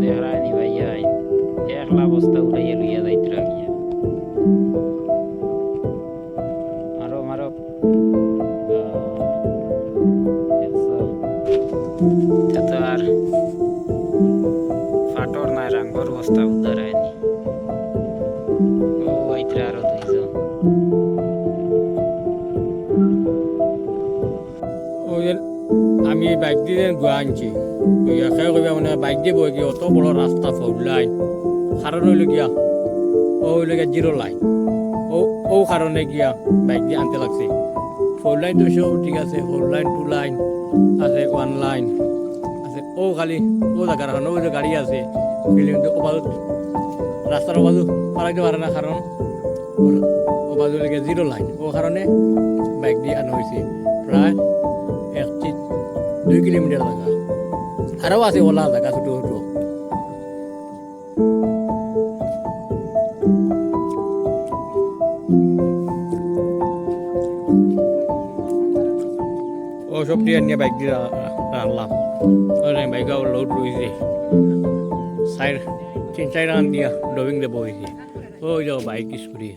দেহরানি ভাইয়া একলা বস্তা উঠাইয়া লইয়া যাইতে রাখিয়া মারো মারো তো আর ফাটর নাই রাঙ্গর বস্তা উদ্ধার হয়নি ও আইতে আরো দুইজন আমি বাইক দিয়ে গোয়া আনছি একে কইবা মানে বাইক দিয়ে বই গিয়ে অত বড় রাস্তা ফোর লাইন কারণ হইল গিয়া ও হইল গিয়া জিরো লাইন ও কারণে গিয়া বাইক দিয়ে আনতে লাগছে ফোর লাইন তো সব ঠিক আছে ফোর লাইন টু লাইন আছে ওয়ান লাইন আছে ও খালি ও জায়গার কারণ ওই যে গাড়ি আছে কিন্তু ওবাজু রাস্তার ওবাজু পালাইতে পারে না কারণ ওবাজু লেগে জিরো লাইন ও কারণে বাইক দিয়ে আনা হয়েছে প্রায় 2 কিলোমিটার জায়গা আরও আছে ওলা জায়গা ছোটো ছোটো ও সব দিয়ে নিয়ে বাইক দিয়ে রাখলাম বাইক লোড রয়েছে 3-4 রান দিয়া ডবিং দেবো হয়েছে ওই যাও বাইক স্কুটি